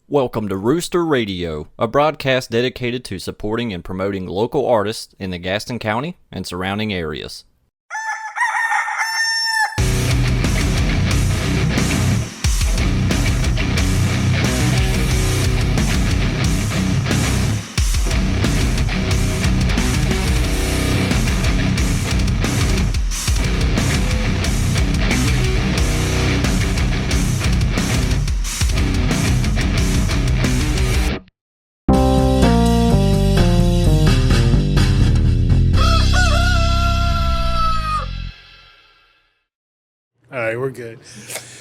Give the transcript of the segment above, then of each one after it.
Welcome to Rooster Radio, a broadcast dedicated to supporting and promoting local artists in the Gaston County and surrounding areas. All right, we're good.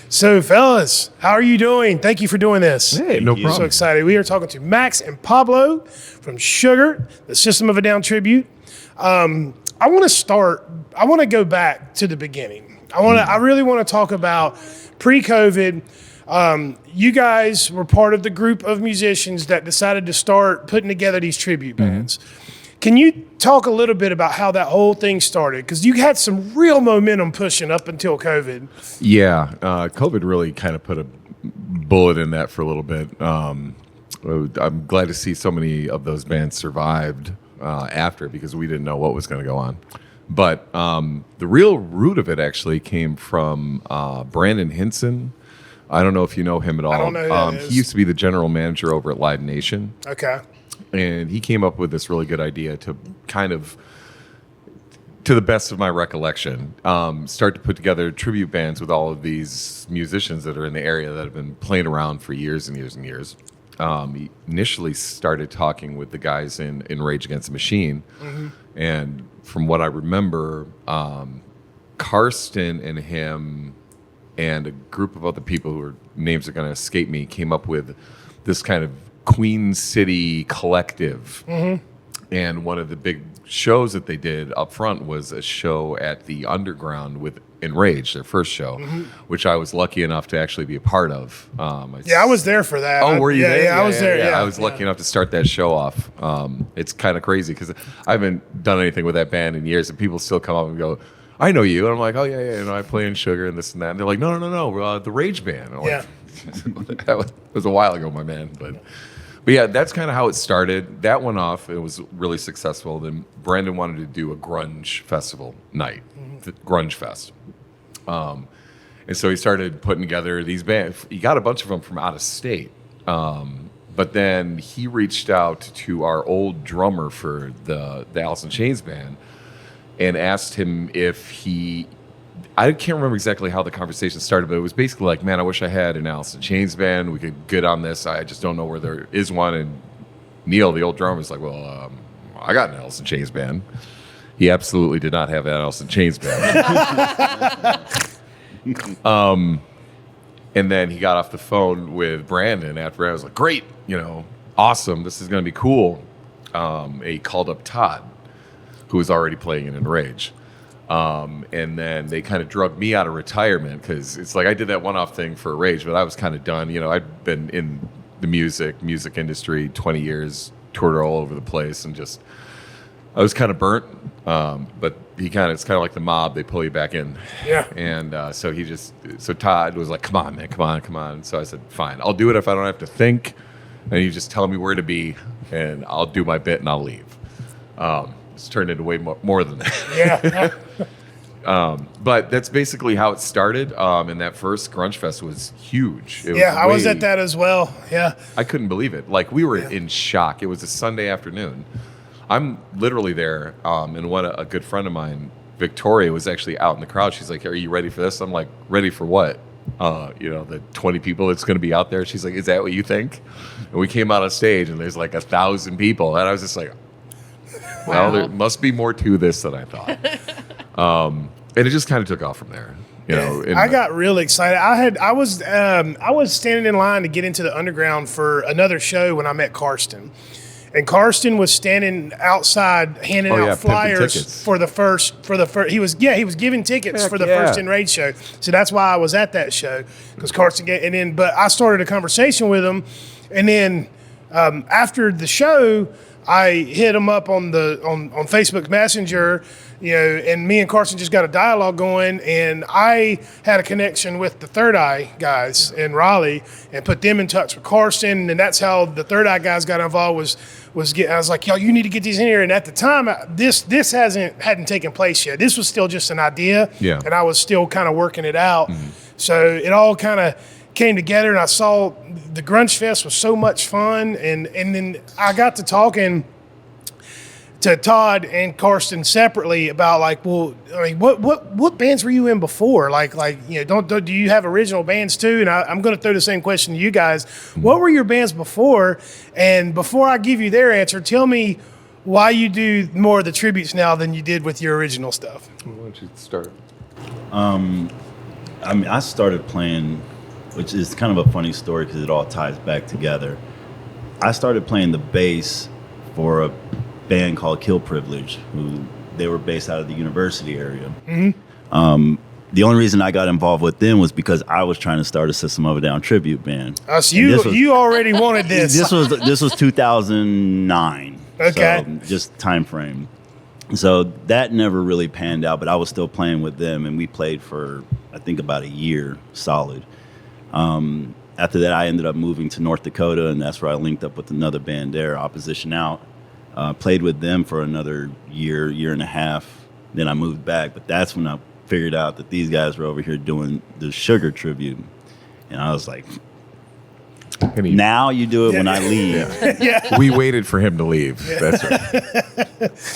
So, fellas, how are you doing? Thank you for doing this. Hey, no problem. So excited. We are talking to Max and Pablo from Sugar, the System of a Down tribute. I want to go back to the beginning. I really want to talk about pre-COVID. You guys were part of the group of musicians that decided to start putting together these tribute bands. Can you talk a little bit about how that whole thing started? Because you had some real momentum pushing up until COVID. Yeah, COVID really kind of put a bullet in that for a little bit. I'm glad to see so many of those bands survived after, because we didn't know what was going to go on. But the real root of it actually came from Brandon Hinson. I don't know if you know him at all. I don't know who that is. He used to be the general manager over at Live Nation. Okay. And he came up with this really good idea to kind of, to the best of my recollection, start to put together tribute bands with all of these musicians that are in the area that have been playing around for years and years and years. He initially started talking with the guys in Rage Against the Machine. Mm-hmm. And from what I remember, Karsten and him and a group of other people whose names are going to escape me came up with this kind of Queen City collective. Mm-hmm. And one of the big shows that they did up front was a show at the Underground with Enrage, their first show, which I was lucky enough to actually be a part of. I was there for that. Oh, were you there? Yeah, I was there. Yeah, I was lucky enough to start that show off. It's kind of crazy because I haven't done anything with that band in years, and people still come up and go, I know you. And I'm like, oh, yeah, I play in Sugar and this and that. And they're like, no, the Rage Band. And I'm like, that was a while ago, my man. But yeah, that's kind of how it started. That went off. It was really successful. Then Brandon wanted to do a grunge festival night, the Grunge Fest. And so he started putting together these bands. He got a bunch of them from out of state. But then he reached out to our old drummer for the Alice in Chains band and asked him if I can't remember exactly how the conversation started, but it was basically like, man, I wish I had an Alice in Chains band. We could get on this. I just don't know where there is one. And Neil, the old drummer, was like, well, I got an Alice in Chains band. He absolutely did not have an Alice in Chains band. And then he got off the phone with Brandon after. I was like, great, awesome. This is going to be cool. He called up Todd, who was already playing in Enrage. And then they kind of drug me out of retirement because it's like I did that one-off thing for Rage, but I was kind of done. I'd been in the music industry 20 years, toured all over the place, and just I was kind of burnt. But it's kind of like the mob; they pull you back in. Yeah. And so Todd was like, "Come on, man, come on." So I said, "Fine, I'll do it if I don't have to think, and you just tell me where to be, and I'll do my bit and I'll leave." It's turned into way more than that. Yeah. But that's basically how it started. And that first Grunge Fest was huge. I was at that as well. Yeah. I couldn't believe it. Like, we were in shock. It was a Sunday afternoon. I'm literally there. And a good friend of mine, Victoria, was actually out in the crowd. She's like, are you ready for this? I'm like, ready for what? The 20 people that's going to be out there. She's like, is that what you think? And we came out on stage and there's like 1,000 people. And I was just like, well, there must be more to this than I thought. And it just kind of took off from there. I got real excited. I was standing in line to get into the Underground for another show when I met Karsten. And Karsten was standing outside handing out flyers for the first. He was giving tickets for the first Enrage show. So that's why I was at that show, because Karsten but I started a conversation with him, and then after the show, I hit him up on Facebook Messenger, and me and Carson just got a dialogue going, and I had a connection with the Third Eye guys in Raleigh and put them in touch with Carson, and that's how the Third Eye guys got involved. I was like, yo, you need to get these in here. And at the time, this hadn't taken place yet. This was still just an idea, and I was still kind of working it out. So it all kind of came together, and I saw the Grunge Fest was so much fun, and then I got to talking to Todd and Karsten separately about what bands were you in before? Do you have original bands too? And I'm going to throw the same question to you guys. What were your bands before? And before I give you their answer, tell me why you do more of the tributes now than you did with your original stuff. Why don't you start? I started playing, which is kind of a funny story because it all ties back together. I started playing the bass for a band called Kill Privilege, who they were based out of the university area. The only reason I got involved with them was because I was trying to start a System of a Down tribute band. So you already wanted this. This was 2009. Okay. So just time frame. So that never really panned out, but I was still playing with them, and we played for I think about a year solid. After that, I ended up moving to North Dakota, and that's where I linked up with another band there, Opposition Out. Played with them for another year and a half. Then I moved back, but that's when I figured out that these guys were over here doing the Sugar tribute. And I was like, now you do it when I leave. We waited for him to leave. That's right.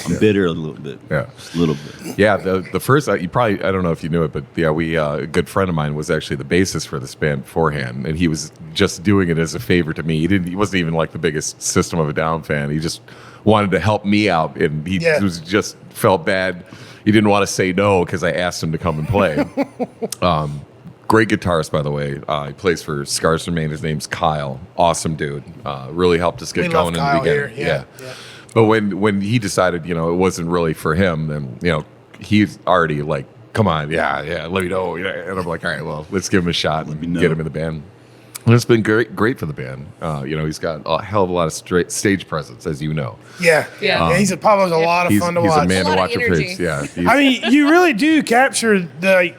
I'm bitter a little bit. Yeah. Just a little bit. Yeah, the first, you probably, I don't know if you knew it, but a good friend of mine was actually the bassist for this band beforehand, and he was just doing it as a favor to me. He wasn't even like the biggest System of a Down fan. He just wanted to help me out, and he was just felt bad. He didn't want to say no because I asked him to come and play. Great guitarist, by the way. He plays for Scars Remain. His name's Kyle. Awesome dude. Really helped us get going in the beginning. Yeah. But when he decided, it wasn't really for him, then he's already like, come on, let me know. And I'm like, all right, well, let's give him a shot and get him in the band. And it's been great for the band. He's got a hell of a lot of stage presence, as you know. Yeah. Pablo's a lot of fun to watch. He's a man to watch your face. Yeah. I mean, you really do capture the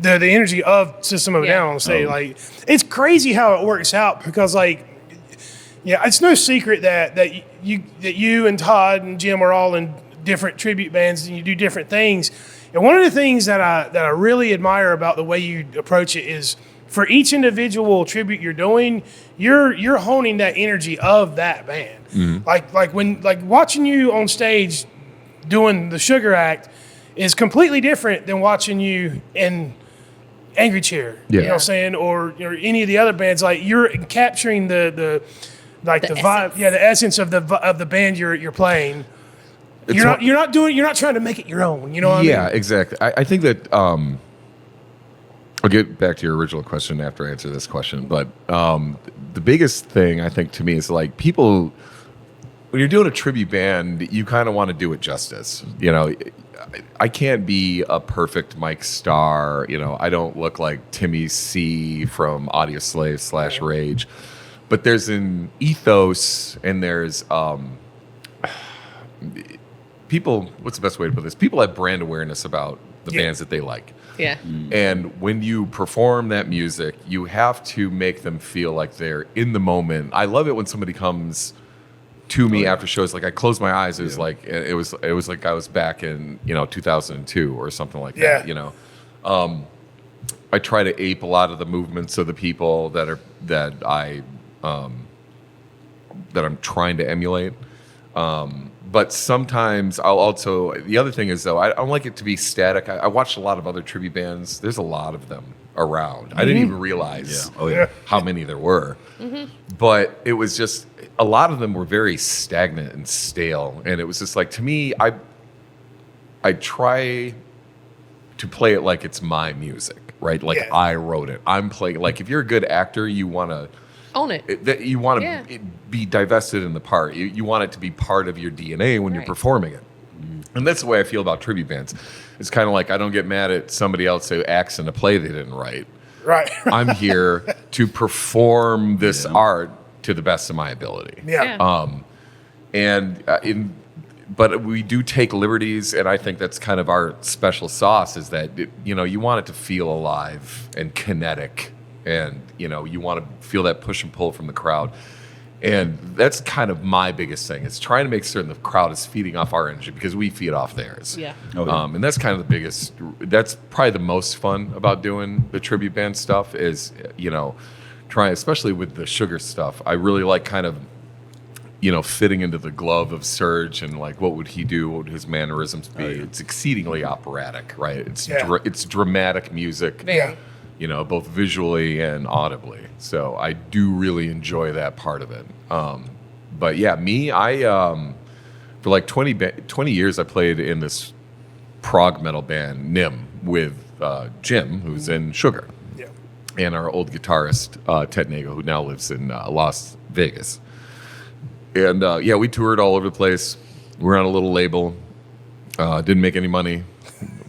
energy of System of a Down on stage. It's crazy how it works out because it's no secret that you and Todd and Jim are all in different tribute bands and you do different things. And one of the things that I really admire about the way you approach it is for each individual tribute you're doing, you're honing that energy of that band. Like watching you on stage doing the Sugar Act is completely different than watching you in Angry Chair. You know what I'm saying? Or any of the other bands. Like you're capturing the vibe, the essence of the band you're playing. You're not trying to make it your own. You know what I mean? Yeah, exactly. I think that I'll get back to your original question after I answer this question. But the biggest thing I think to me is people, when you're doing a tribute band, you kind of want to do it justice. I can't be a perfect Mike Starr. I don't look like Timmy C from Audioslave / Rage. But there's an ethos and there's people, what's the best way to put this? People have brand awareness about the bands that they like. Yeah. And when you perform that music, you have to make them feel like they're in the moment. I love it when somebody comes to me after shows. Like I close my eyes. It was like it was like I was back in 2002 or something like that. I try to ape a lot of the movements of the people that I'm trying to emulate. But sometimes I'll also, the other thing is though, I don't like it to be static. I watched a lot of other tribute bands. There's a lot of them around. I didn't even realize how many there were. But it was just, a lot of them were very stagnant and stale. And it was just like, to me, I try to play it like it's my music, right? Like I wrote it. I'm playing, like if you're a good actor, you want to own it. You want to be divested in the part. You want it to be part of your DNA when you're performing it. And that's the way I feel about tribute bands. It's kind of like I don't get mad at somebody else who acts in a play they didn't write. Right. I'm here to perform this art to the best of my ability. Yeah. But we do take liberties, and I think that's kind of our special sauce. Is that you want it to feel alive and kinetic, and you want to feel that push and pull from the crowd. And that's kind of my biggest thing, is trying to make certain the crowd is feeding off our energy, because we feed off theirs. Yeah. Oh, yeah. And that's kind of the biggest, that's probably the most fun about doing the tribute band stuff is, trying, especially with the Sugar stuff. I really like kind of, fitting into the glove of Serge and like, what would he do? What would his mannerisms be? It's exceedingly operatic, right? It's it's dramatic music. Very. Both visually and audibly. So I do really enjoy that part of it. But yeah, for like 20 years, I played in this prog metal band, Nim, with Jim, who's in Sugar, and our old guitarist, Ted Nago, who now lives in Las Vegas. And we toured all over the place. We were on a little label. Didn't make any money,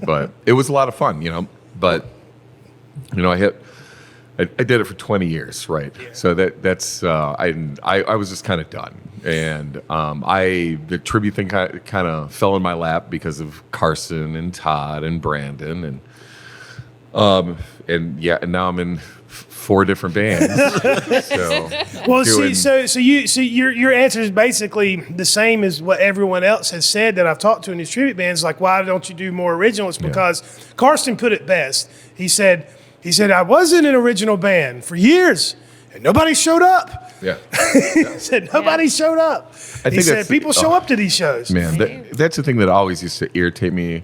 but it was a lot of fun, But I did it for 20 years, right? Yeah. So that's I was just kind of done, and the tribute thing kind of fell in my lap because of Carson and Todd and Brandon, and now I'm in 4 different bands. Your answer is basically the same as what everyone else has said that I've talked to in these tribute bands. Like, why don't you do more original? It's because Karsten put it best. He said, I was in an original band for years, and nobody showed up. Yeah. He said, nobody showed up. He said, people show up to these shows. Man, that's the thing that always used to irritate me,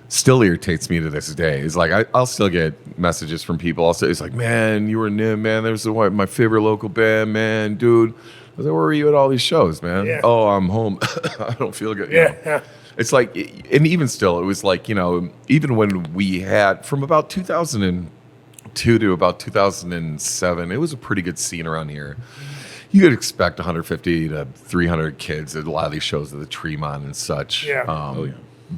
still irritates me to this day. Is like, I'll still get messages from people. It's like, man, you were in Nim, man. That was my favorite local band, man. Dude, I was like, where were you at all these shows, man? Yeah. Oh, I'm home. I don't feel good. Yeah. It's like, and even still, it was like, even when we had, from about 2002 to about 2007, it was a pretty good scene around here. You could expect 150 to 300 kids at a lot of these shows at the Tremont and such. Yeah.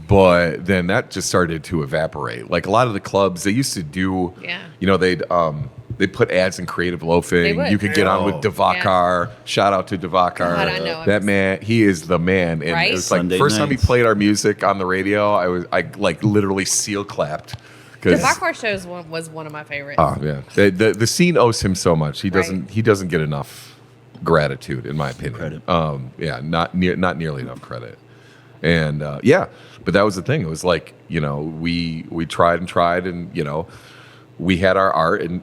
But then that just started to evaporate. Like a lot of the clubs, they used to do, they'd put ads in Creative Loafing. You could get on with Devakar. Yeah. Shout out to Devakar. God, I know that man, he is the man. And it was like Sunday first nights. time he played our music on the radio, I like literally seal clapped. The Devakar shows was one of my favorites. Oh yeah, the scene owes him so much. He doesn't get enough gratitude, in my opinion. Credit. Not nearly enough credit. And but that was the thing. It was like, we tried and we had our art, and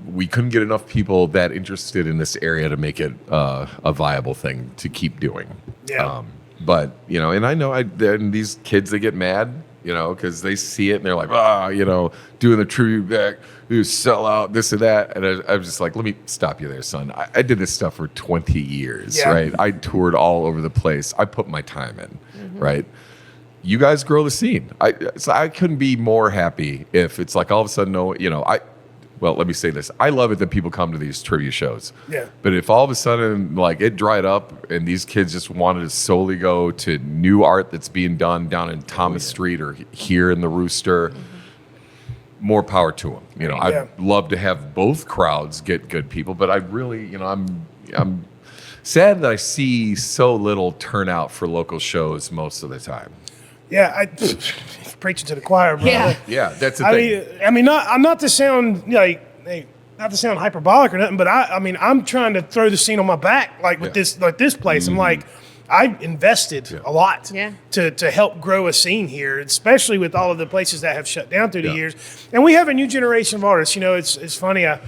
we couldn't get enough people that interested in this area to make it a viable thing to keep doing. Yeah. But and I know and these kids, they get mad, because they see it and they're like, doing the tribute back, you sell out, this and that. And I was just like, let me stop you there, son. I did this stuff for 20 years, right? I toured all over the place. I put my time in, right? You guys grow the scene. So I couldn't be more happy if it's like all of a sudden, well, let me say this. I love it that people come to these trivia shows. Yeah. But if all of a sudden, like, it dried up and these kids just wanted to solely go to new art that's being done down in Thomas Street or here in the Rooster, more power to them. I'd love to have both crowds get good people, but I really, I'm sad that I see so little turnout for local shows most of the time. Yeah, preaching to the choir, bro. Yeah, that's the thing. I'm not to sound not to sound hyperbolic or nothing, but I'm trying to throw the scene on my back, like with this place. I'm like, I invested a lot to help grow a scene here, especially with all of the places that have shut down through the years. And we have a new generation of artists. It's funny. I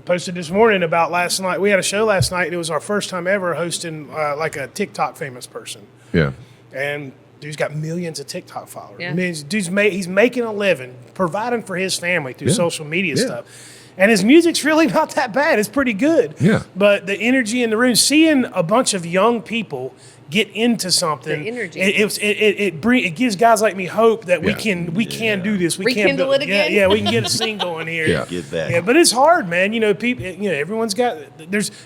posted this morning about last night. We had a show last night, and it was our first time ever hosting like a TikTok famous person. Yeah. And dude's got millions of TikTok followers. Yeah. I mean, he's making a living, providing for his family through social media stuff. And his music's really not that bad. It's pretty good. Yeah. But the energy in the room, seeing a bunch of young people get into something, the energy. It gives guys like me hope that we can do this. We can Rekindle it again. Yeah, we can get a scene going here. Get back. Yeah, but it's hard, man. People, everyone's got.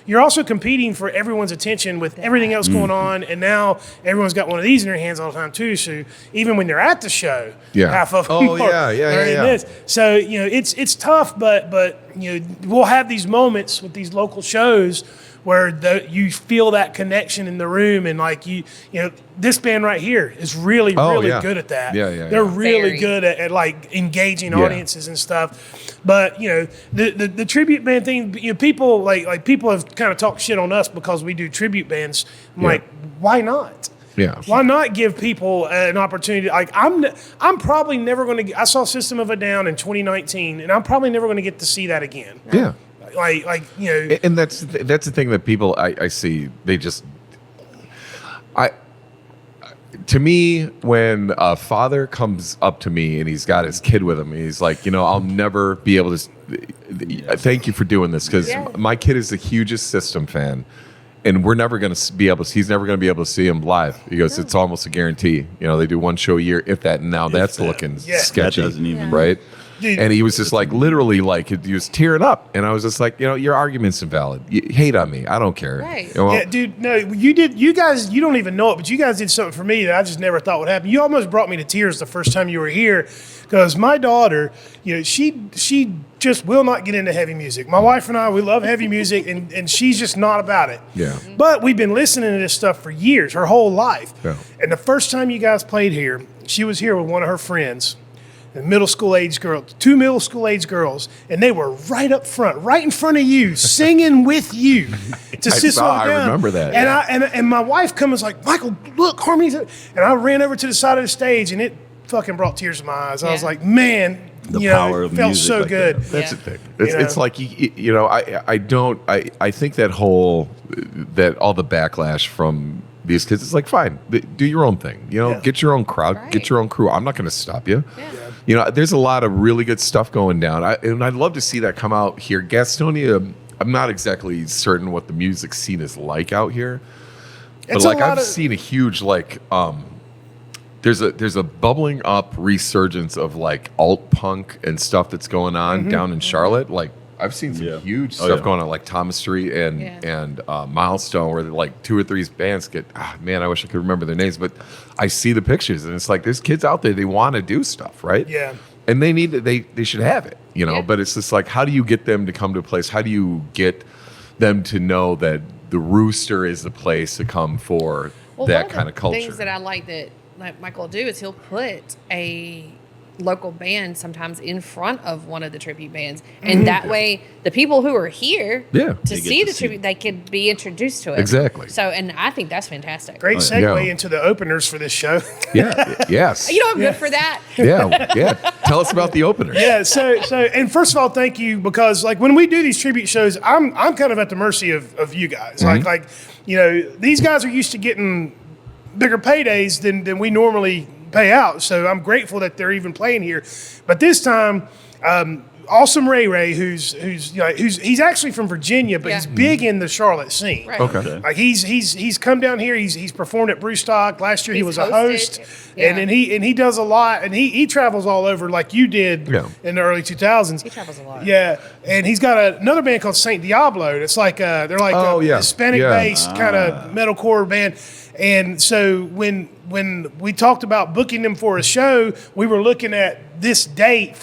You're also competing for everyone's attention with everything else going on, and now everyone's got one of these in their hands all the time too. So even when they're at the show, half of them are in this. So it's tough, but we'll have these moments with these local shows where you feel that connection in the room, and like you know, this band right here is really good at that. They're really Very. good at like engaging Yeah. audiences and stuff. But you know, the tribute band thing, you know, people like people have kind of talked shit on us because we do tribute bands. I'm like, why not? Yeah. Why not give people an opportunity? Like I'm probably never going to. I saw System of a Down in 2019, and I'm probably never going to get to see that again. Yeah. Like you know, And that's the thing that people I see, they just to me, when a father comes up to me and he's got his kid with him, and he's like, you know, I'll never be able to thank you for doing this, because my kid is the hugest System fan, and we're never going to be able to, he's never going to be able to see him live. He goes, it's almost a guarantee. You know, they do one show a year, if that, and now that's looking sketchy. That doesn't even right? Dude. And he was just like, literally, like, he was tearing up. And I was just like, you know, your argument's invalid. You hate on me. I don't care. Right. You know, yeah, dude, no, you guys, you don't even know it, but you guys did something for me that I just never thought would happen. You almost brought me to tears the first time you were here, because my daughter, you know, she just will not get into heavy music. My wife and I, we love heavy music, and she's just not about it. Yeah. But we've been listening to this stuff for years, her whole life. Yeah. And the first time you guys played here, she was here with one of her friends. Middle school age girls, 2 middle school age girls, and they were right up front, right in front of you, singing with you to System of a Down. I remember that. And and my wife comes like, Michael, look, harmonies, and I ran over to the side of the stage, and it fucking brought tears to my eyes. I was like, man, The you power know, of it felt music so like good. that. That's Yeah. the thing. It's, You know? it's like, you know, I think that whole, that all the backlash from these kids is like, fine, do your own thing. You know, Yeah. get your own crowd, Right. get your own crew. I'm not going to stop you. Yeah. You know, there's a lot of really good stuff going down. And I'd love to see that come out here. Gastonia, I'm not exactly certain what the music scene is like out here. But It's a like, lot I've of- seen a huge, like, there's a bubbling up resurgence of like alt punk and stuff that's going on Mm-hmm. down in Charlotte. Like, I've seen some Yeah. huge Oh, stuff yeah. going on, like Thomas Street and Milestone, where like 2 or 3 bands get. Man, I wish I could remember their names, but I see the pictures, and it's like there's kids out there, they want to do stuff, right? Yeah. And they need they should have it, you know. Yeah. But it's just like, how do you get them to come to a place? How do you get them to know that the Rooster is the place to come for that kind of culture? Things that I like that Michael will do is he'll put a local band sometimes in front of one of the tribute bands, and that way the people who are here Yeah. to They get see to the see tribute, they can be introduced to it. Exactly. So, and I think that's fantastic. Great segue Yeah. into the openers for this show. Yeah. Yes. You know, I'm good for that. Yeah. Tell us about the opener. Yeah, so and first of all, thank you, because like when we do these tribute shows, I'm kind of at the mercy of you guys. Like you know, these guys are used to getting bigger paydays than we normally pay out. So I'm grateful that they're even playing here. But this time, Awesome Ray, who's he's actually from Virginia, but Yeah. he's big in the Charlotte scene. Right. Okay. Like he's come down here. He's performed at Brewstock last year. He He's was a hosted. host, Yeah. and he does a lot, and he travels all over like you did Yeah. in the early 2000s. He travels a lot. Yeah, and he's got another band called Saint Diablo. It's like they're like Oh, a yeah. Hispanic-based kind of metalcore band. And so when we talked about booking them for a show, we were looking at this date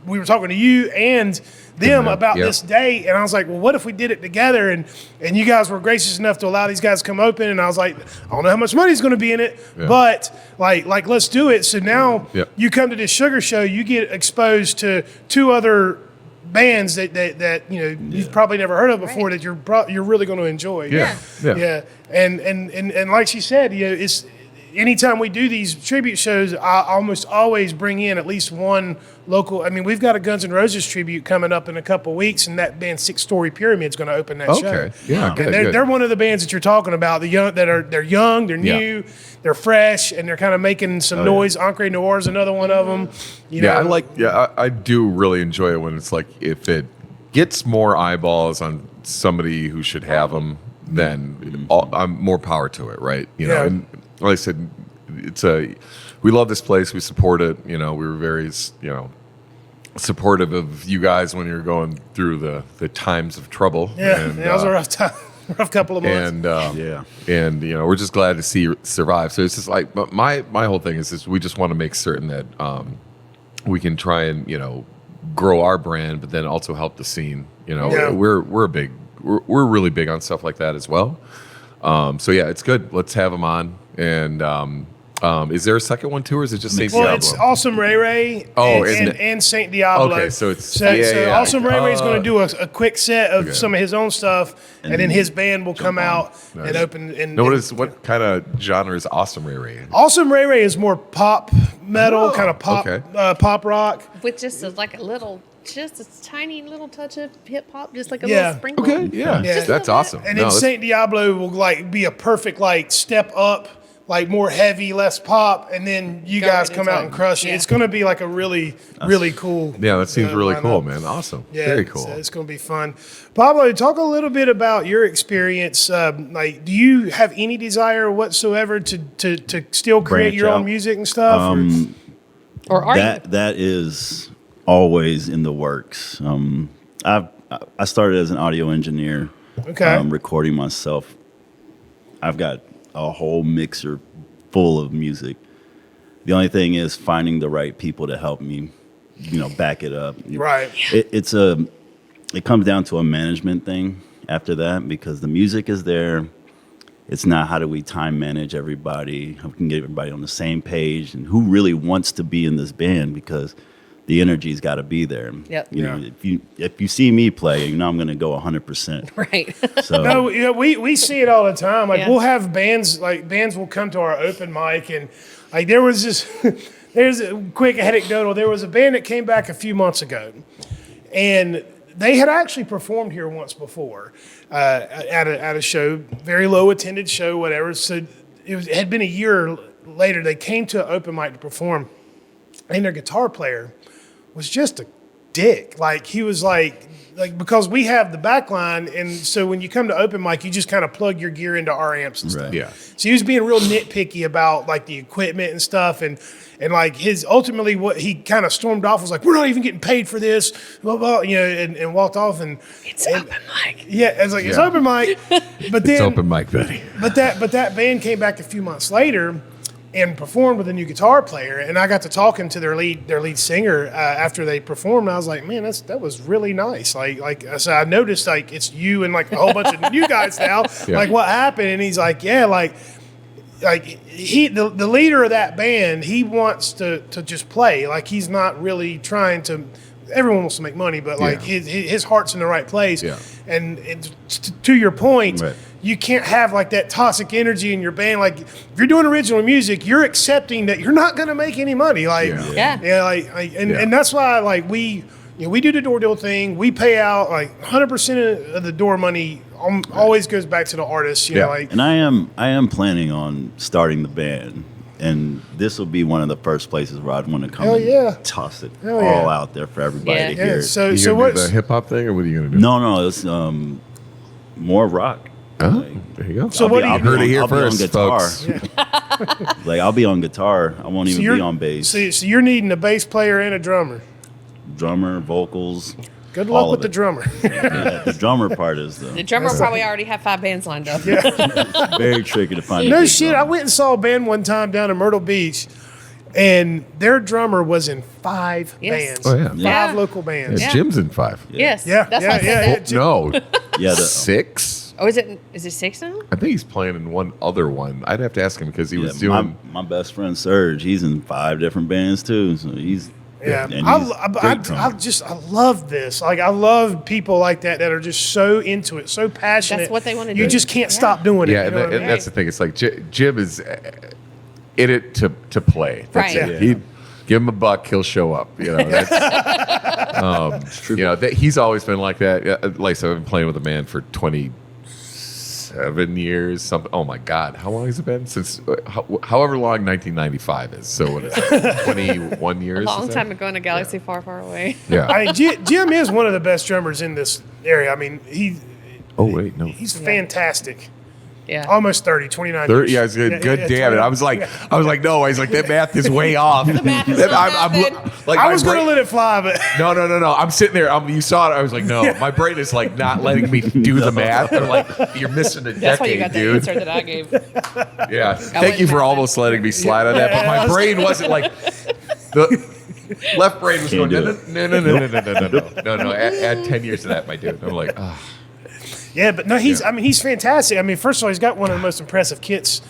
we were talking to you and them about Yeah. this date, and I was like, well, what if we did it together? And you guys were gracious enough to allow these guys to come open, and I was like, I don't know how much money's going to be in it, but like let's do it. So now Yeah. you come to this sugar show, you get exposed to 2 other bands that you know you've probably never heard of before, Right. that you're really going to enjoy. Yeah. Yeah. And like she said, you know, it's anytime we do these tribute shows, I almost always bring in at least one local. I mean, we've got a Guns N' Roses tribute coming up in a couple weeks, and that band 6 Story Pyramid's going to open that show. Okay. Yeah. And Good. they're one of the bands that you're talking about. The young they're young, they're Yeah. new, they're fresh, and they're kind of making some noise. Ancre Noir is another one of them. You know, I do really enjoy it when it's like, if it gets more eyeballs on somebody who should have them, then I'm more power to it, right? You know, Yeah. and like I said, we love this place, we support it. You know, we were very, supportive of you guys when you're going through the times of trouble. Yeah, and, it was a rough time, rough couple of months. and and you know, we're just glad to see you survive. So it's just like, but my whole thing is just, we just want to make certain that we can try and, you know, grow our brand, but then also help the scene. You know, Yeah. we're a big we're really big on stuff like that as well. So yeah, it's good. Let's have him on. And is there a second one too, or is it just Saint Well, Diablo? it's Awesome Ray Ray Oh, and Saint Diablo. Okay, so it's- so yeah. Awesome Ray Ray is going to do a quick set of some of his own stuff, and then his band will come out and Nice. open. And No, what kind of genre is Awesome Ray Ray? Awesome Ray Ray is more pop metal, kind of pop okay. pop rock. With just like a little, just a tiny little touch of hip hop, just like a Yeah. little sprinkle. Okay, yeah, Yeah. that's awesome. And No, then that's- Saint Diablo will like be a perfect like step up, like more heavy, less pop, and then you Go guys right come into out it. and crush it. Yeah. It's going to be like a really cool. yeah, that seems really lineup. cool, man. Awesome, Yeah, very cool. It's going to be fun. Pablo, talk a little bit about your experience. Like, do you have any desire whatsoever to still create Branch your own out. music and stuff? Or are you? That is always in the works. I started as an audio engineer, Okay. recording myself. I've got a whole mixer full of music. The only thing is finding the right people to help me, back it up. Right. It comes down to a management thing after that, because the music is there. It's not how do we time manage everybody, how we can get everybody on the same page, and who really wants to be in this band, because the energy's got to be there. Yep. If you see me play, I'm going to go 100%. Right. So No, we see it all the time. Like Yeah. we'll have bands will come to our open mic, and like there was this there's a quick anecdotal. There was a band that came back a few months ago, and they had actually performed here once before at a show, very low attended show, whatever. So it had been a year later. They came to an open mic to perform, and their guitar player was just a dick. Like he was like because we have the back line, and so when you come to open mic, you just kind of plug your gear into our amps and stuff. Right. Yeah. So he was being real nitpicky about like the equipment and stuff, and like his ultimately what he kind of stormed off was like, we're not even getting paid for this, blah, blah, and walked off. And It's open mic. yeah, it's like it's Yeah. open mic, but then It's open mic, buddy. but that band came back a few months later and performed with a new guitar player, and I got to talking to their lead singer after they performed. And I was like, man, that was really nice. Like so I noticed like it's you and like a whole bunch of new guys now. Yeah. Like what happened? And he's like, yeah, like the leader of that band, he wants to just play. Like he's not really trying to. Everyone wants to make money, but like Yeah. his heart's in the right place. Yeah. And to your point, Right. you can't have like that toxic energy in your band. Like if you're doing original music, you're accepting that you're not going to make any money. Like Yeah. Yeah. and that's why like we do the door deal thing. We pay out like 100% of the door money. Always goes back to the artist. You know, Yeah. like And I am planning on starting the band, and this will be one of the first places where I'd want to come Hell and yeah. toss it Hell all yeah. out there for everybody Yeah. to yeah. hear. So You so gonna do what's the hip hop thing, or what are you gonna do? No, it's more rock. Oh, there you go. So what do you- I'll heard it here I'll be on first, guitar. folks. Like I'll be on guitar. I won't even be on bass. So you're needing a bass player and a drummer. Drummer, vocals. Good all luck of with the it. drummer. Yeah, the drummer part is The drummer probably already have 5 bands lined up. very tricky to find. a No good shit. I drummer. went and saw a band one time down in Myrtle Beach, and their drummer was in 5 Yes. bands. Oh, yeah. Five Yeah. local bands. Yeah, Yeah. Jim's in 5. Yes. Yeah, That's why I said yeah, that. No, Yeah, 6. Oh, is it 6 now? I think he's playing in one other one. I'd have to ask him because he was yeah, doing. my best friend Serge. He's in 5 different bands too. So he's Yeah, and he's I great drummer. love this. Like I love people like that are just so into it, so passionate. That's what they wanna You do. just can't Yeah. stop doing it. Yeah, you and, know what I and mean? that's the thing. It's like Jim is in it to play. That's Right. it. He give him a buck, he'll show up. You know, that's, he's always been like that. Like I said, I've been playing with a man for 27 years. Something. Oh my God, how long has it been since? However long 1995 is. So what is it? 21 A years. long is that? time ago in a galaxy far, far away. Yeah. I mean, Jim is one of the best drummers in this area. I mean, Oh wait, no. he's fantastic. Yeah. Almost 30, 29 Third, years. yeah, it's good. Good yeah, damn it! 29. I was like, no. He's like, that math is way off. The math is not method. like, I my was going to brain- let it fly, but No. I'm sitting there. You saw it. I was like, no. My brain is like not letting me do the math. I'm like, you're missing a That's why you decade, got the dude. answer that I gave. Yeah. Thank you for math. almost letting me slide on that. But my brain wasn't like the left brain was Can't going do no. Add 10 years to that, my dude. I'm like, ah. Yeah, but no, he's fantastic. I mean, first of all, he's got one of the most impressive kits,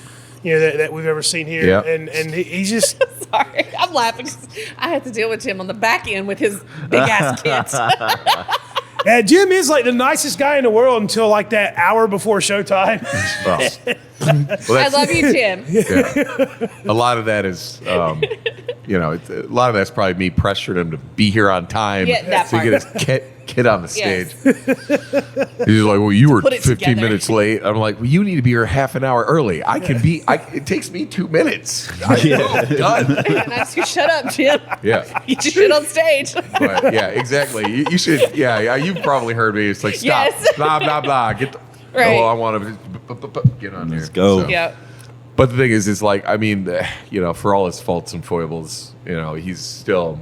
that we've ever seen here. Yeah. And he's just Sorry, I'm laughing. I had to deal with Tim on the back end with his big ass kids. Jim is like the nicest guy in the world until like that hour before showtime. I love you, Tim. Yeah. A lot of that is, a lot of that's probably me pressuring him to be here on time Yeah, that to part. get his kid on the stage. Yes. He's like, well, you were put it 15 together. minutes late. I'm like, well, you need to be here half an hour early. It takes me 2 minutes. I'm done. Nice, you shut up, Jim. Yeah. You just shit on stage. But yeah, exactly. You should, you've probably heard me. It's like, stop, Yes. blah, blah, blah. Get the, Right. oh, I want to get on there. Let's go. Yeah. But the thing is like, I mean, for all his faults and foibles, he's still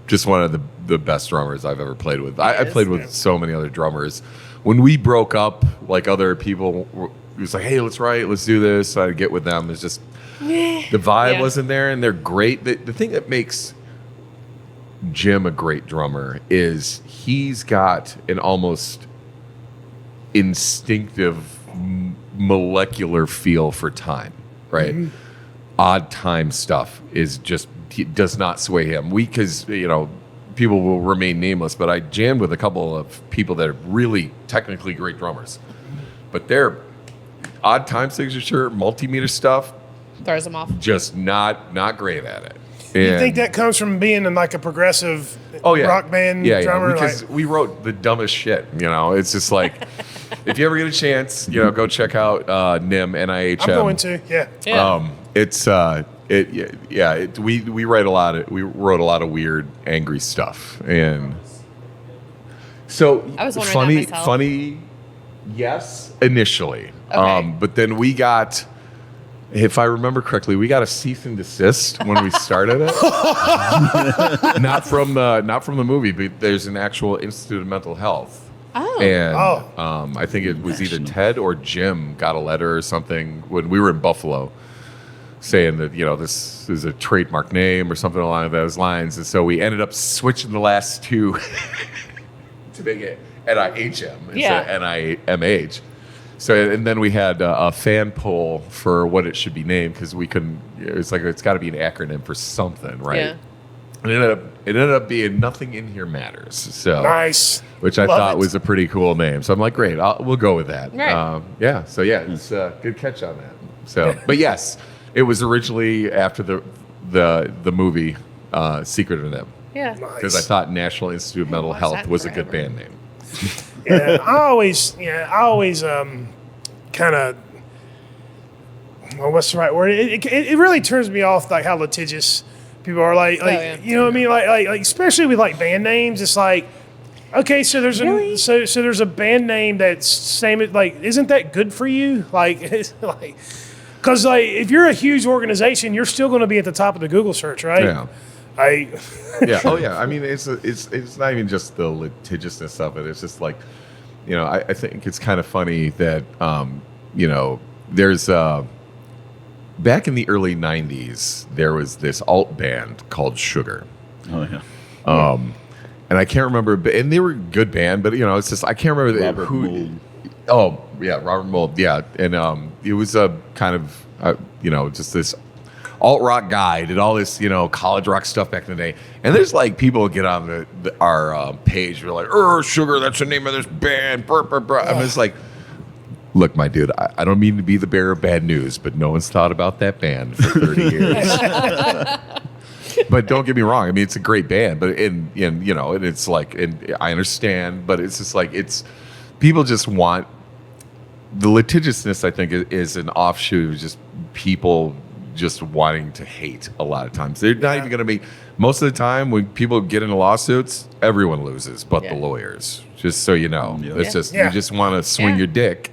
just one of the best drummers I've ever played with. I played with so many other drummers. When we broke up, like other people, it was like, hey, let's do this. So I'd get with them. It's just, the vibe Yeah. wasn't there, and they're great. The thing that makes Jim a great drummer is he's got an almost instinctive molecular feel for time, right? Mm-hmm. Odd time stuff does not sway him. Because people will remain nameless, but I jammed with a couple of people that are really technically great drummers, but their odd time signature, multimeter stuff, Throws them off. just not great at it. You think that comes from being in like a progressive rock band drummer? Because we wrote the dumbest shit. It's just like, if you ever get a chance, go check out NIM NIHM. I'm going to, yeah. We wrote a lot of weird, angry stuff, and so I was wondering that myself. funny, yes, initially, Okay. but then we got. If I remember correctly, we got a cease and desist when we started it. Not from the movie, but there's an actual Institute of Mental Health. Oh. And I think it was either Ted or Jim got a letter or something when we were in Buffalo saying that, this is a trademark name or something along those lines. And so we ended up switching the last two to make it NIHM instead of NIMH. So, and then we had a fan poll for what it should be named because we couldn't. It's like it's got to be an acronym for something, right? Yeah. And it ended up being Nothing in Here Matters. So Nice. which I Love thought it. was a pretty cool name. So I'm like, great, we'll go with that. Right. It's a good catch on that. So, but yes, it was originally after the movie Secret of Them Yeah. because I thought National Institute of Mental watched Health that was a good forever. band name. Yeah, I always kind of, well, what's the right word? It really turns me off, like how litigious people are. Like yeah. you know what I mean? Like especially with like band names, it's like, okay, so there's Really? so there's a band name that's same. Like, isn't that good for you? Like, it's like, because like if you're a huge organization, you're still going to be at the top of the Google search, right? Yeah. Yeah. Oh yeah. I mean, it's not even just the litigiousness of it. It's just like, I think it's kind of funny that there's back in the early '90s there was this alt band called Sugar. Oh yeah. And I can't remember, and they were a good band, but it's just I can't remember Robert who. Mould. Oh yeah, Robert Mould. Yeah, and it was a kind of just this alt rock guy did all this college rock stuff back in the day. And there's like people get on our page, they're like, Sugar, that's the name of this band. Brr, brr, brr. I'm just like, look, my dude, I don't mean to be the bearer of bad news, but no one's thought about that band for 30 years. But don't get me wrong. I mean, it's a great band, but and it's like, and I understand, but it's just like, people just want the litigiousness. I think is an offshoot of just people just wanting to hate a lot of times. They're not even going to be, most of the time when people get into lawsuits, everyone loses, but the lawyers, just so you know. Yeah. It's just, Yeah. you just want to swing your dick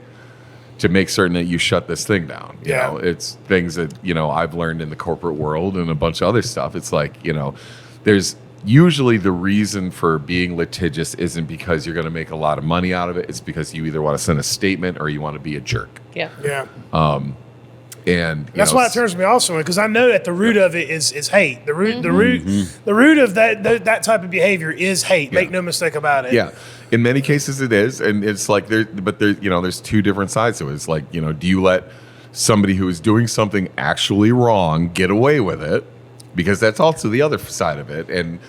to make certain that you shut this thing down. You know, it's things that, I've learned in the corporate world and a bunch of other stuff. It's like, there's usually the reason for being litigious isn't because you're going to make a lot of money out of it. It's because you either want to send a statement or you want to be a jerk. Yeah. Yeah. And That's why it turns me off so much, because I know at the root of it is hate. The root of that type of behavior is hate. Make no mistake about it. Yeah, in many cases it is, and it's like there's two different sides to it. It's like, do you let somebody who is doing something actually wrong get away with it? Because that's also the other side of it,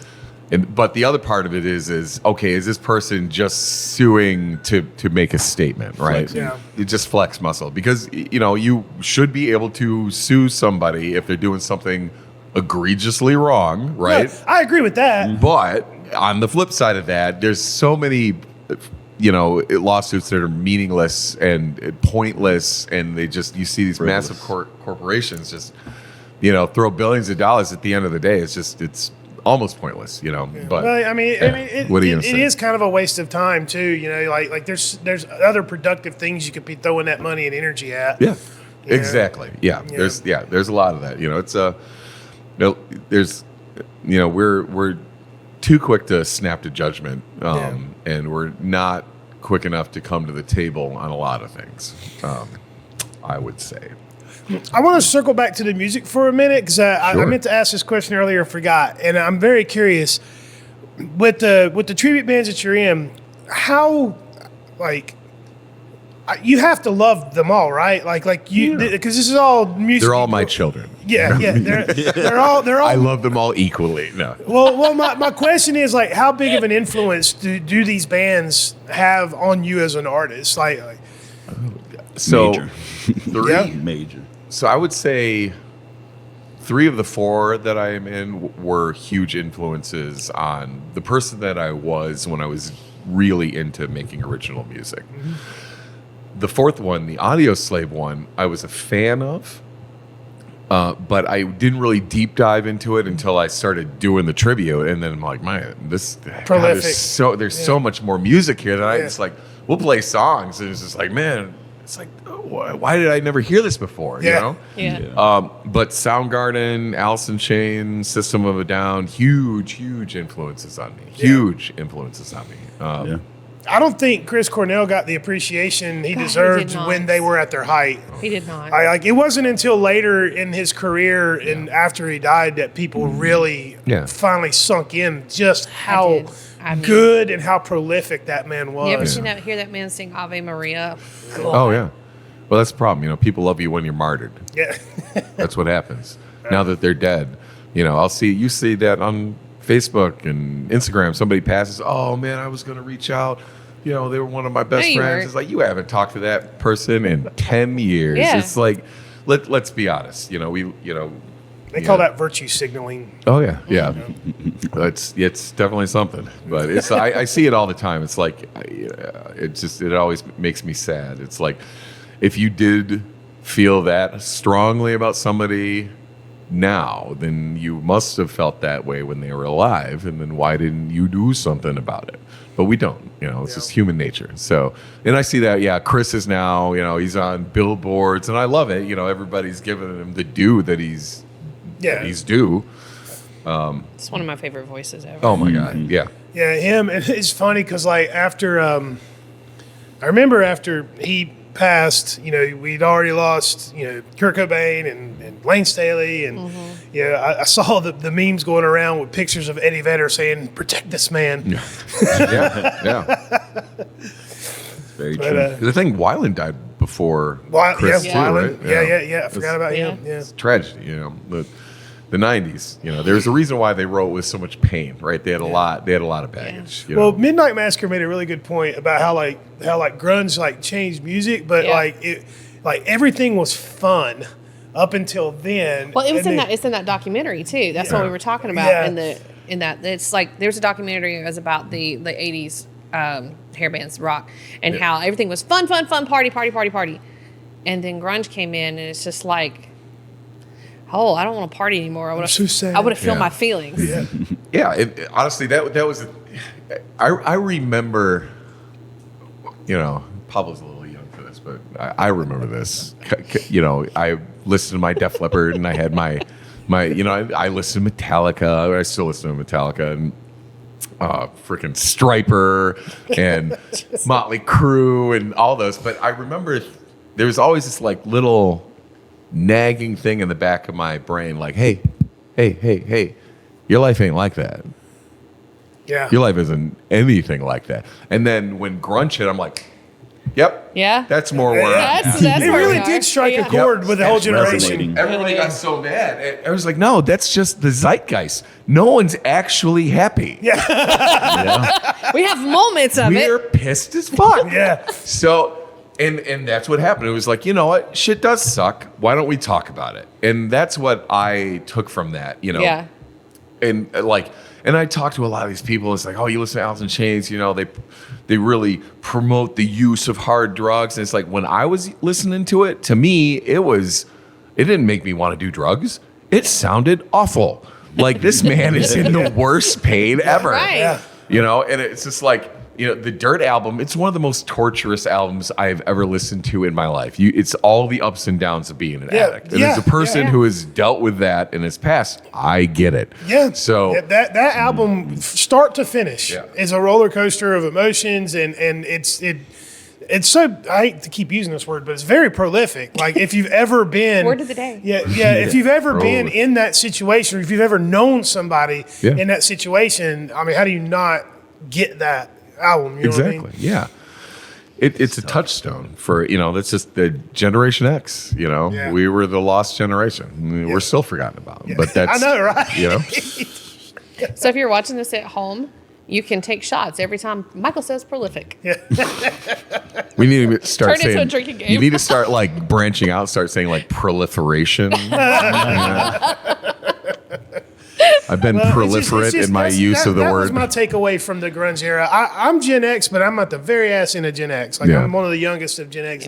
but the other part of it is okay, is this person just suing to make a statement, right? Yeah. It just flex muscle, because you should be able to sue somebody if they're doing something egregiously wrong, right? Yeah, I agree with that. But on the flip side of that, there's so many lawsuits that are meaningless and pointless, and you see these massive corporations just throw billions of dollars. At the end of the day, it's almost pointless, But Well, I mean, what are you gonna it say? is kind of a waste of time too. Like there's other productive things you could be throwing that money and energy at. Yeah, exactly. Yeah, Yeah. there's a lot of that. We're too quick to snap to judgment, and we're not quick enough to come to the table on a lot of things. I would say. I want to circle back to the music for a minute, because I meant to ask this question earlier and forgot, and I'm very curious with the tribute bands that you're in. How, you have to love them all, right? Because this is all music. They're all my children. Yeah. They're all. I love them all equally. No. Well, my question is, how big of an influence do these bands have on you as an artist? So Major. three. Yeah. Major. So I would say 3 of the 4 that I am in were huge influences on the person that I was when I was really into making original music. Mm-hmm. The 4th one, the Audio Slave one, I was a fan of, but I didn't really deep dive into it until I started doing the tribute, and then I'm like, man, Prolific. There's so much more music here that it's like, we'll play songs, and it's just like, man, it's like, why did I never hear this before? Yeah. But Soundgarden, Alice in Chains, System of a Down, huge influences on me. Huge influences on me. I don't think Chris Cornell got the appreciation he God, he deserved did not. when they were at their height. He did not. It wasn't until later in his career and after he died that people really finally sunk in just how good and how prolific that man was. You ever hear that man sing Ave Maria? Oh, yeah. Well, that's the problem. People love you when you're martyred. Yeah. That's what happens. Now that they're dead, you see that on Facebook and Instagram. Somebody passes, oh man, I was going to reach out. They were one of my best No, you friends. weren't. It's like, you haven't talked to that person in 10 years. Yeah. It's like, let's be honest. They call that virtue signaling. Oh yeah. It's definitely something. But it's I see it all the time. It's like, it always makes me sad. It's like, if you did feel that strongly about somebody now, then you must have felt that way when they were alive, and then why didn't you do something about it? But we don't. It's just human nature. So, and I see that. Chris is now. He's on billboards, and I love it. Everybody's giving him the due that he's due. It's one of my favorite voices ever. Oh my God, yeah. Yeah, him. And it's funny because after, I remember after he passed, we'd already lost, Kurt Cobain and Lane Staley, and I saw the memes going around with pictures of Eddie Vedder saying, "Protect this man." Yeah. Very But, true. I think Weiland died before Chris too, Weiland. right? Yeah. I forgot about him. Yeah. It's tragedy, the 90s. There's a reason why they wrote with so much pain, right? They had a lot of baggage. Well, Midnight Massacre made a really good point about how grunge changed music, but everything was fun up until then. Well, it's in that. that documentary too. That's what we were talking about Yeah. in that. It's like there's a documentary that was about the 80s hair bands rock and how everything was fun, party. And then grunge came in, and it's just like, oh, I don't want to party anymore. I want so sad. to feel my feelings. Yeah. Honestly, that was. I remember. Pablo's a little young for this, but I remember this. I listened to my Def Leppard, and I had my. I listened to Metallica. I still listen to Metallica, and freaking Stryper and Motley Crue and all those. But I remember there was always this little nagging thing in the back of my brain, like, hey, your life ain't like that. Yeah. Your life isn't anything like that. And then when grunge hit, I'm like, yep. Yeah. That's more where I'm at. That's It where really we did are. strike a Yeah. chord with the whole It's generation. resonating. Everybody Really got did. so mad. And I was like, no, that's just the zeitgeist. No one's actually happy. Yeah. We have moments of We're it. pissed as fuck. Yeah. So, and that's what happened. It was like, you know what? Shit does suck. Why don't we talk about it? And that's what I took from that, you know? Yeah. And and I talked to a lot of these people. It's like, oh, you listen to Alice in Chains, you know, they really promote the use of hard drugs. And it's like, when I was listening to it, to me, it didn't make me want to do drugs. It sounded awful. Like, this man is in the worst pain ever. Right. Yeah. You know, and it's just like, you know, the Dirt album, it's one of the most torturous albums I've ever listened to in my life. It's all the ups and downs of being an Yeah, addict. And yeah, as a person yeah. who has dealt with that in his past, I get it. Yeah. So Yeah, that album, start to finish, Yeah. is a roller coaster of emotions, and it's so, I hate to keep using this word, but it's very prolific. Like, if you've ever been Word of the day. Yeah. If you've ever been Roll. in that situation, or if you've ever known somebody Yeah. in that situation, I mean, how do you not get that album? You know what I exactly. mean? Yeah. It's a touchstone for, you know, that's just the Generation X, you know. Yeah. We were the lost generation. I mean, we're still forgotten about. But that's I know, right? You know. So if you're watching this at home, you can take shots every time Michael says prolific. We need to start Turn it saying into a drinking game. You need to start like branching out, start saying like proliferation. Yeah. I've been Well, it's proliferate just- in my that's- use of the that word. was my takeaway from the grunge era. I'm Gen X, but I'm at the very ass end of Gen X. Like, Yeah. I'm one of the youngest of Gen X,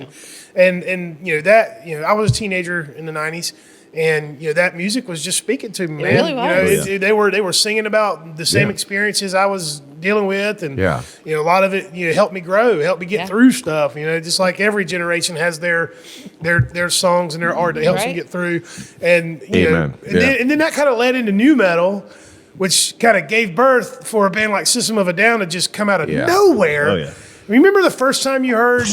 and you know that, you know, I was a teenager in the '90s, and you know that music was just speaking to me, man. really You was. know, they were singing about the same Yeah. experiences I was dealing with, and Yeah. you know, a lot of it, you know, helped me grow, helped me get Yeah. through stuff. You know, just like every generation has their songs and their art that helps them Right. get through, and you know, Amen. and then that kind of led into nu metal, which kind of gave birth for a band like System of a Down to just come out of Yeah. nowhere. Oh, yeah. Remember the first time you heard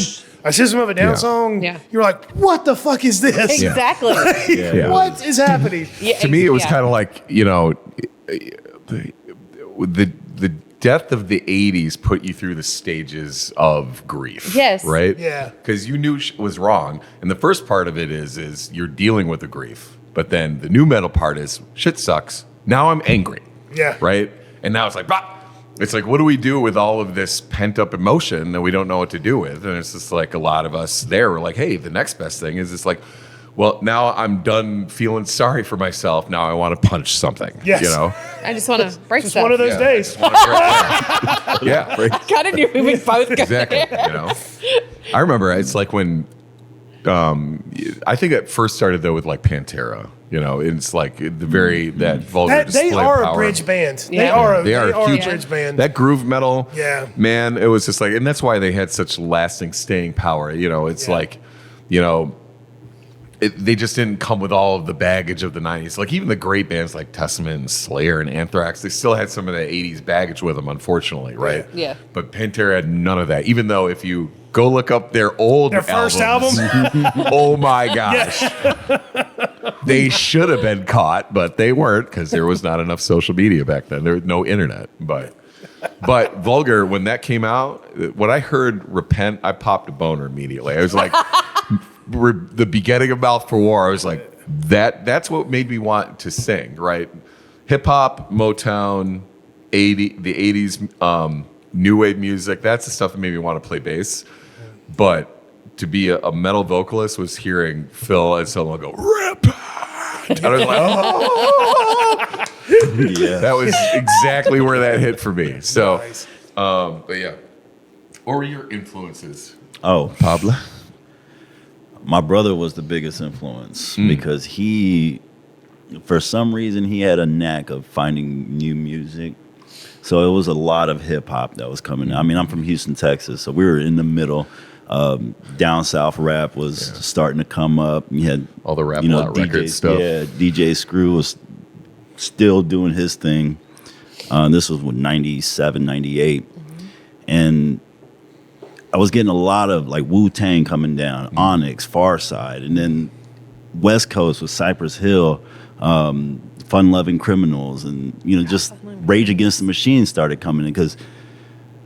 a System of a Down Yeah. song? Yeah. You were like, what the fuck is this? Exactly. Yeah. What is happening? Yeah, To me, it was yeah. kind of like, you know, the death of the 80s put you through the stages of grief. Yes. Right? Yeah. Because you knew was wrong. And the first part of it is you're dealing with the grief. But then the new metal part is shit sucks. Now I'm angry. Yeah. Right? And now it's like, bah! It's like, what do we do with all of this pent up emotion that we don't know what to do with? And it's just like a lot of us there were like, hey, the next best thing is it's like, well, now I'm done feeling sorry for myself. Now I want to punch something. Yes. You know? I just want to break It's stuff. one of those Yeah. days. Yeah. Kind of knew we would both go Exactly. there. You know? I remember it's like when I think it first started though with like Pantera. You know, it's like the very that vulgar They display of are a power. bridge band. Yeah. They are They are a huge. bridge band. That groove metal, Yeah. man, it was just like, and that's why they had such lasting staying power. You know, it's Yeah. like, you know, they just didn't come with all of the baggage of the 90s. Like even the great bands like Testament and Slayer and Anthrax, they still had some of that 80s baggage with them, unfortunately, right? Yeah. But Pantera had none of that, even though if you go look up their old Their first albums, oh my gosh. They should have been caught, but they weren't because there was not enough social media back then. There was no internet. But Vulgar, when that came out, when I heard Repent, I popped a boner immediately. I was like, the beginning of Mouth for War, I was like, that's what made me want to sing, right? Hip hop, Motown, the 80s, new wave music, that's the stuff that made me want to play bass. But to be a metal vocalist was hearing Phil and someone go, Rip! And I was like, oh! Yeah. That was exactly where that hit for me. So, Nice. but yeah. What were your influences, Oh, Pablo? my brother was the biggest influence because he, for some reason, he had a knack of finding new music. So it was a lot of hip hop that was coming out. I mean, I'm from Houston, Texas, so we were in the middle. Down south rap was starting to come up. You had All the Rap A Lot record stuff. Yeah, DJ Screw was still doing his thing. This was with 97, 98. And I was getting a lot of like Wu-Tang coming down, Onyx, Farside, and then West Coast with Cypress Hill, Fun Loving Criminals, and just Rage Against the Machine started coming in because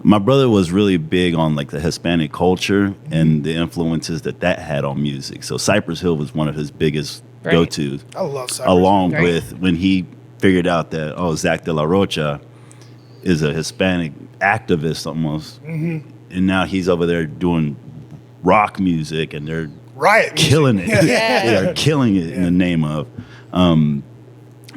my brother was really big on like the Hispanic culture and the influences that had on music. So Cypress Hill was one of his biggest go-tos. I love Cypress. Along with when he figured out that Zach De La Rocha is a Hispanic activist almost, and now he's over there doing rock music, and they're riot music. killing it. They are killing it in the name of.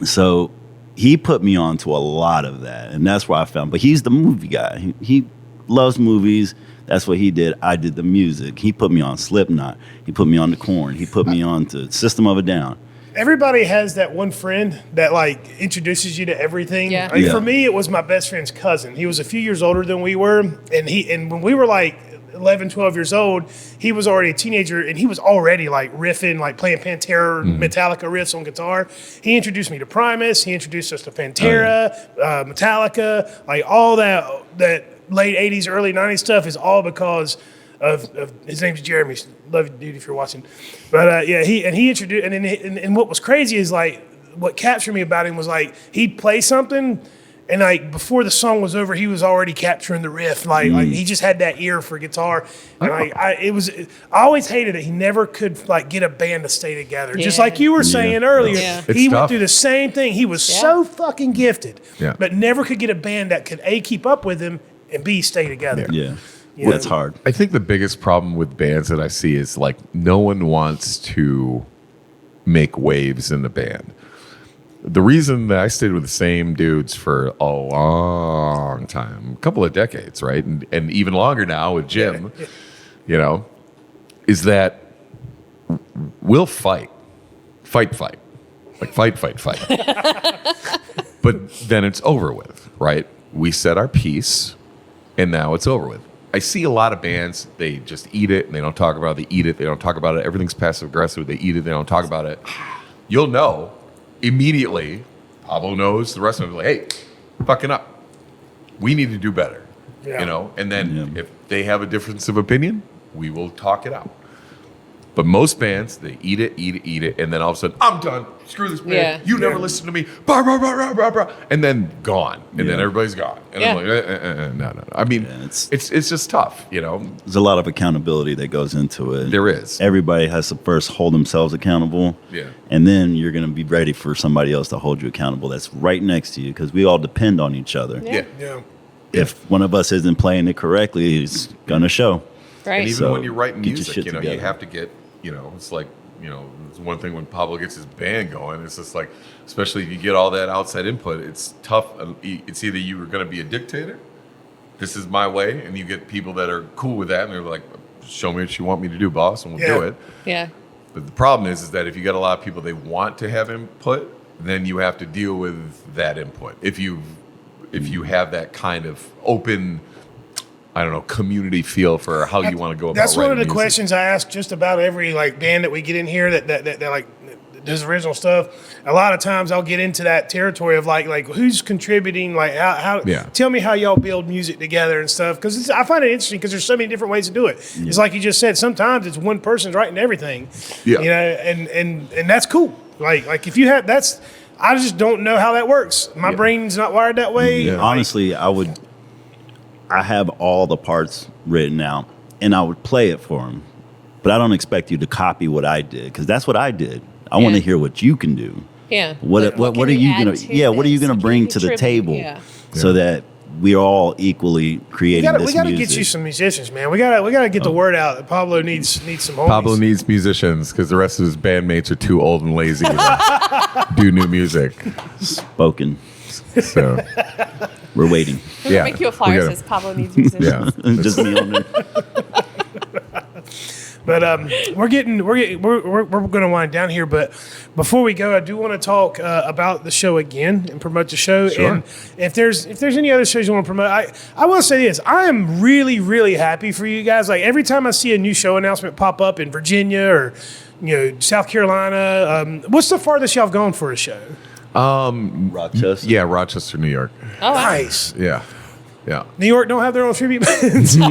So he put me on to a lot of that, and that's where I found. But he's the movie guy. He loves movies. That's what he did. I did the music. He put me on Slipknot. He put me on the Korn. He put me on to System of a Down. Everybody has that one friend that like introduces you to everything. Yeah. Like, for me, it was my best friend's cousin. He was a few years older than we were, and when we were like 11, 12 years old, he was already a teenager, and he was already like riffing, like playing Pantera, Metallica riffs on guitar. He introduced me to Primus. He introduced us to Pantera, Metallica, like all that late 80s, early 90s stuff is all because of his name's Jeremy. Love you, dude, if you're watching. But he introduced, and what was crazy is like what captured me about him was like he'd play something, and like before the song was over, he was already capturing the riff. Like he just had that ear for guitar. And I always hated it. He never could like get a band to stay together. Just like you were saying earlier, he went through the same thing. He was so fucking gifted, but never could get a band that could A, keep up with him, and B, stay together. That's hard. I think the biggest problem with bands that I see is like no one wants to make waves in the band. The reason that I stayed with the same dudes for a long time, a couple of decades, right? And even longer now with Jim, is that we'll fight. Like fight. But then it's over with, right? We said our piece, and now it's over with. I see a lot of bands, they just eat it, and they don't talk about it. They eat it, they don't talk about it. Everything's passive-aggressive. They eat it, they don't talk about it. You'll know immediately. Pablo knows, the rest of them are like, hey, fucking up. We need to do better. And then if they have a difference of opinion, we will talk it out. But most bands, they eat it, and then all of a sudden, I'm done. Screw this band. You never listen to me. Blah, blah, blah, blah, blah, blah. And then gone. And then everybody's gone. And I'm like, no. I mean, it's just tough, There's a lot of accountability that goes into it. There is. Everybody has to first hold themselves accountable. And then you're going to be ready for somebody else to hold you accountable that's right next to you, because we all depend on each other. If one of us isn't playing it correctly, it's going to show. Right. And even when you're writing music, you together. have to get, it's like, it's one thing when Pablo gets his band going, it's just like, especially if you get all that outside input, it's tough. It's either you were going to be a dictator, this is my way, and you get people that are cool with that, and they're like, show me what you want me to do, boss, and we'll do it. Yeah. But the problem is that if you got a lot of people, they want to have input, then you have to deal with that input. If you have that kind of open, I don't know, community feel for how you want to go about That's one of the music. questions I ask just about every like band that we get in here that like does original stuff. A lot of times I'll get into that territory of like who's contributing, like how tell me how y'all build music together and stuff, because I find it interesting because there's so many different ways to do it. It's like you just said, sometimes it's one person's writing everything, and that's cool. Like if you have I just don't know how that works. My brain's not wired that way. Honestly, I have all the parts written out, and I would play it for them. But I don't expect you to copy what I did, because that's what I did. I want to hear what you can do. Yeah. What are you gonna? What are you gonna bring to the table, so that we're all equally creating this music? We gotta get you some musicians, man. We gotta get the word out that Pablo needs some homies. Pablo needs musicians because the rest of his bandmates are too old and lazy to do new music. Spoken. So we're waiting. We're gonna make you a flyer that says Pablo needs musicians. Just me on there. But we're going to wind down here. But before we go, I do want to talk about the show again and promote the show. Sure. And if there's any other shows you want to promote, I will say this: I am really, really happy for you guys. Like every time I see a new show announcement pop up in Virginia or South Carolina, what's the farthest y'all have gone for a show? Rochester. Yeah, Rochester, New York. Oh, wow. Nice. Yeah. Yeah. New York don't have their own tribute bands. No,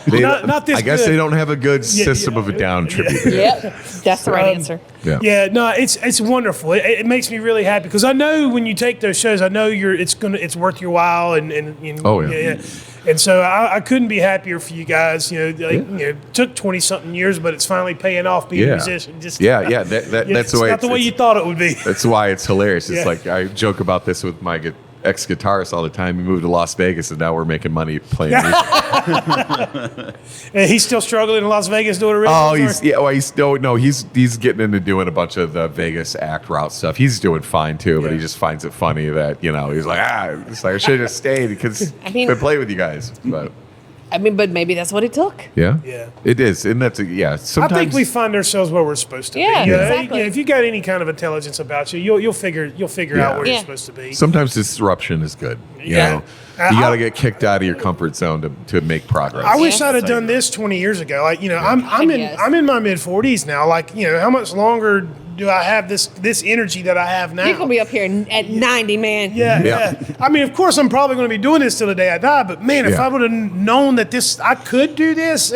They, Not this I guess good. they don't have a good system of a down tribute. band. Yep, that's the right answer. Yeah. Yeah, no, it's wonderful. It makes me really happy because I know when you take those shows, I know it's worth your while, and Oh, yeah. And so I couldn't be happier for you guys. It took 20-something years, but it's finally paying off being a musician. Just Yeah. That's the way not the way you thought it would be. That's why it's hilarious. It's Yeah. like I joke about this with my ex-guitarist all the time. He moved to Las Vegas, and now we're making money playing music. And he's still struggling in Las Vegas doing a radio. Oh, he's getting into doing a bunch of the Vegas act route stuff. He's doing fine too, but he just finds it funny that he's like it's like I should have stayed because I mean- been playing with you guys. But But maybe that's what it took. yeah, Yeah. it is, and that's I Sometimes think we find ourselves where we're supposed to Yeah, be. exactly. If you got any kind of intelligence about you, you'll figure out where Yeah. you're supposed to be. sometimes disruption is good. Yeah. You got to get kicked out of your comfort zone to make progress. I wish Yeah. I'd have done this 20 years ago. Like, I'm Yes. in my mid 40s now. Like, how much longer do I have this energy that I have now? You're gonna be up here at 90, man. Yeah. I mean, of course, I'm probably going to be doing this till the day I die. But man, if Yeah. I would have known that I could do this,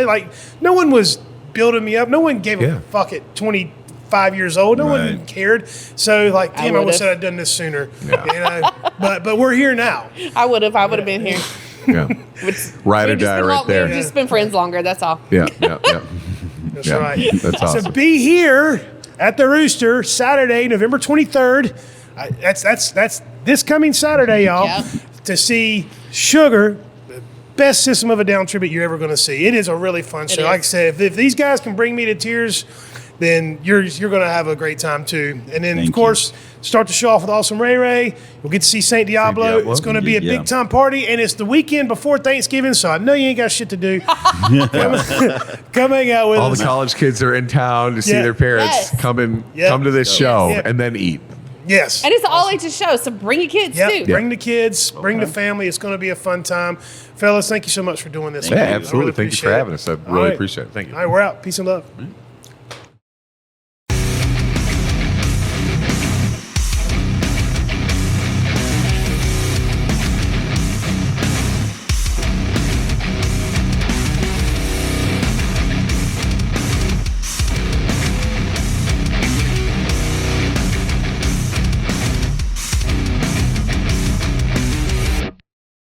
no one was building me up. No one gave a fuck at 25 years old. No one Right. cared. So, like, damn, I wish would've. I'd done this sooner. But we're here now. I would have been here. Yeah. Ride or We've just die been right there. We've just been friends longer. That's all. Yeah. That's Yeah. right. That's awesome. So be here at the Rooster Saturday, November 23rd. That's this coming Saturday, y'all, Yep. to see Sugar, the best System of a Down tribute you're ever going to see. It is a really fun show. is. Like I said, if these guys can bring me to tears, then you're going to have a great time too. And then, Thank of course, start the show off with Awesome Ray Ray. We'll get to see Saint Diablo. Diablo. It's going to be a Yeah. big time party, and it's the weekend before Thanksgiving, so I know you ain't got shit to do. Come hang out with All us. the college kids are in town to see Yeah. their parents. Yes. Come Yeah. to this show Yeah. and then eat. Yes. And it's an all ages show, so bring your kids Yep. too. Bring the kids, bring the family. It's going to be a fun time. Fellas, thank you so much for doing this. Yeah, man. I absolutely. really Thank you for appreciate it. having us. I All really right. appreciate it. Thank you. All right, we're out. Peace and love.